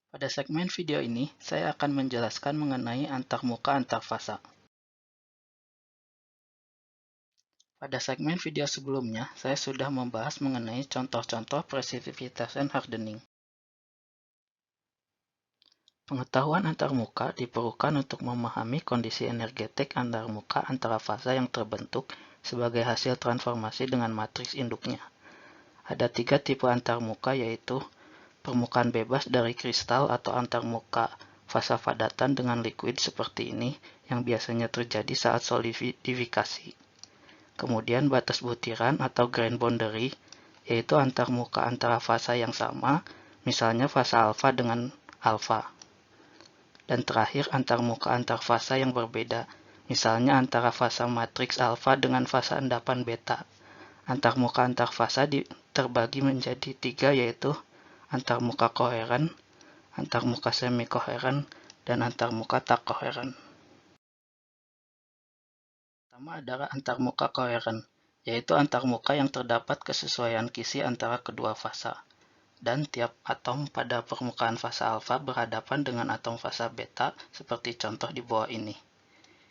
Pada segmen video ini, saya akan menjelaskan mengenai antarmuka antarfasa. Pada segmen video sebelumnya, saya sudah membahas mengenai contoh-contoh precipitation hardening. Pengetahuan antarmuka diperlukan untuk memahami kondisi energetik antarmuka antara fasa yang terbentuk sebagai hasil transformasi dengan matriks induknya. Ada 3 tipe antarmuka, yaitu permukaan bebas dari kristal atau antarmuka fasa padatan dengan liquid seperti ini yang biasanya terjadi saat solidifikasi. Kemudian batas butiran atau grain boundary, yaitu antarmuka antara fasa yang sama, misalnya fasa alfa dengan alfa. Dan terakhir antarmuka antarfasa yang berbeda, misalnya antara fasa matriks alfa dengan fasa endapan beta. Antarmuka antarfasa terbagi menjadi 3, yaitu antarmuka koheren, antarmuka semi-koheren, dan antarmuka tak koheren. Pertama adalah antarmuka koheren, yaitu antarmuka yang terdapat kesesuaian kisi antara kedua fasa, dan tiap atom pada permukaan fasa alfa berhadapan dengan atom fasa beta seperti contoh di bawah ini.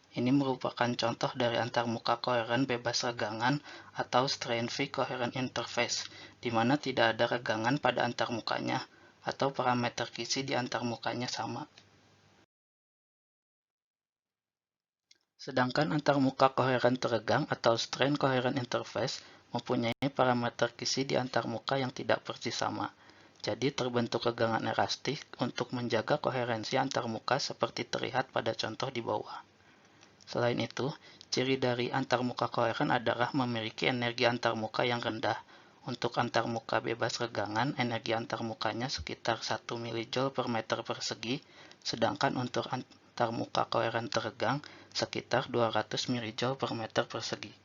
Ini merupakan contoh dari antarmuka koheren bebas regangan atau strain-free coherent interface, di mana tidak ada regangan pada antarmukanya atau parameter kisi di antarmukanya sama. Sedangkan antarmuka koheren teregang atau strain coherent interface mempunyai parameter kisi di antarmuka yang tidak persis sama. Jadi terbentuk regangan elastik untuk menjaga koherensi antarmuka seperti terlihat pada contoh di bawah. Selain itu, ciri dari antarmuka koheren adalah memiliki energi antarmuka yang rendah. Untuk antarmuka bebas regangan, energi antarmukanya sekitar 1 mJ per meter persegi, sedangkan untuk antarmuka koheren teregang sekitar 200 mJ per meter persegi.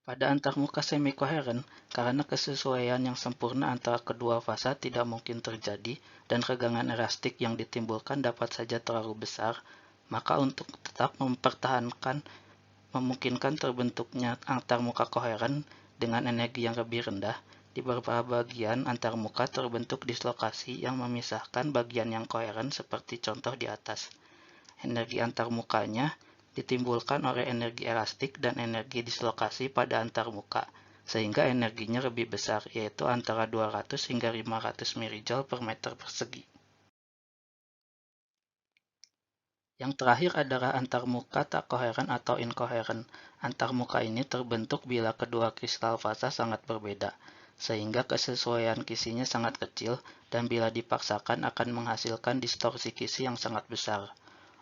Pada antarmuka semi-koheren, karena kesesuaian yang sempurna antara kedua fasa tidak mungkin terjadi dan regangan elastik yang ditimbulkan dapat saja terlalu besar, maka untuk tetap memungkinkan terbentuknya antarmuka koheren dengan energi yang lebih rendah, di beberapa bagian antarmuka terbentuk dislokasi yang memisahkan bagian yang koheren seperti contoh di atas. Energi antarmukanya ditimbulkan oleh energi elastik dan energi dislokasi pada antarmuka, sehingga energinya lebih besar, yaitu antara 200 hingga 500 mJ per meter persegi. Yang terakhir adalah antarmuka tak koheren atau inkoheren. Antarmuka ini terbentuk bila kedua kristal fasa sangat berbeda, sehingga kesesuaian kisinya sangat kecil dan bila dipaksakan akan menghasilkan distorsi kisi yang sangat besar.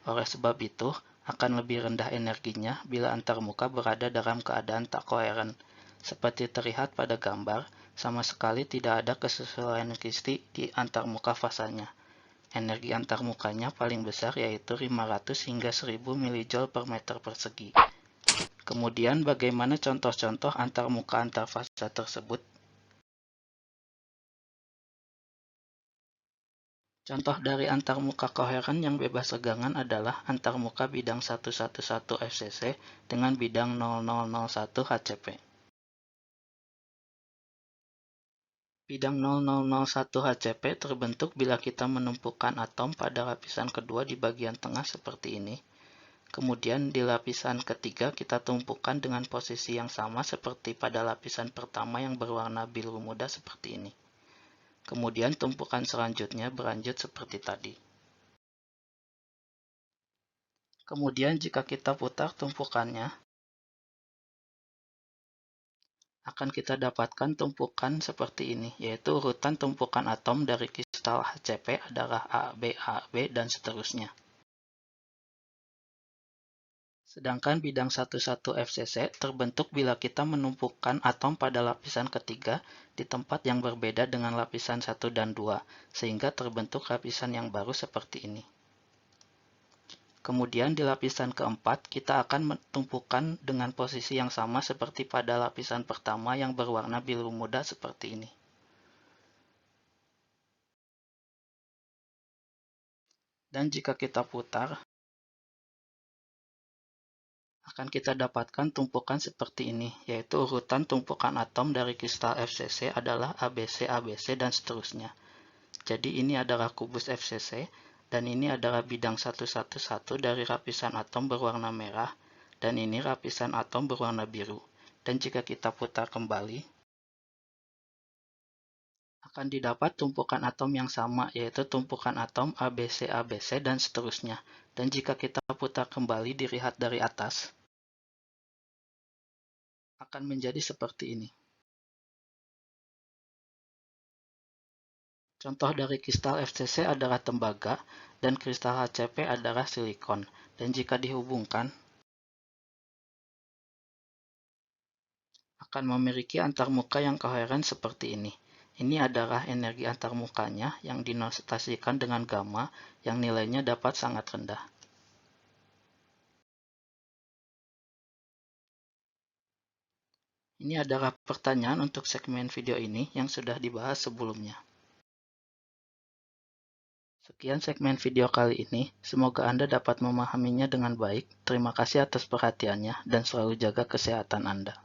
Oleh sebab itu, akan lebih rendah energinya bila antarmuka berada dalam keadaan tak koheren. Seperti terlihat pada gambar, sama sekali tidak ada kesesuaian kisi di antarmuka fasanya. Energi antarmukanya paling besar yaitu 500 hingga 1000 mJ per meter persegi. Kemudian bagaimana contoh-contoh antarmuka antarfasa tersebut? Contoh dari antarmuka koheren yang bebas regangan adalah antarmuka bidang 111 FCC dengan bidang 0001 HCP. Bidang 0001 HCP terbentuk bila kita menumpukan atom pada lapisan kedua di bagian tengah seperti ini. Kemudian di lapisan ketiga kita tumpukan dengan posisi yang sama seperti pada lapisan pertama yang berwarna biru muda seperti ini. Kemudian tumpukan selanjutnya berlanjut seperti tadi. Kemudian jika kita putar tumpukannya, akan kita dapatkan tumpukan seperti ini, yaitu urutan tumpukan atom dari kristal HCP adalah A, B, dan seterusnya. Sedangkan bidang 11 FCC terbentuk bila kita menumpukan atom pada lapisan ketiga di tempat yang berbeda dengan lapisan 1 dan 2, sehingga terbentuk lapisan yang baru seperti ini. Kemudian di lapisan keempat, kita akan menumpukan dengan posisi yang sama seperti pada lapisan pertama yang berwarna biru muda seperti ini. Dan jika kita putar, akan kita dapatkan tumpukan seperti ini, yaitu urutan tumpukan atom dari kristal FCC adalah ABC, ABC, dan seterusnya. Jadi ini adalah kubus FCC, dan ini adalah bidang 111 dari lapisan atom berwarna merah, dan ini lapisan atom berwarna biru. Dan jika kita putar kembali, akan didapat tumpukan atom yang sama, yaitu tumpukan atom ABC, ABC, dan seterusnya. Dan jika kita putar kembali dilihat dari atas, akan menjadi seperti ini. Contoh dari kristal FCC adalah tembaga, dan kristal HCP adalah silikon. Dan jika dihubungkan, akan memiliki antarmuka yang koheren seperti ini. Ini adalah energi antarmukanya yang dinotasikan dengan gamma yang nilainya dapat sangat rendah. Ini adalah pertanyaan untuk segmen video ini yang sudah dibahas sebelumnya. Sekian segmen video kali ini, semoga Anda dapat memahaminya dengan baik. Terima kasih atas perhatiannya dan selalu jaga kesehatan Anda.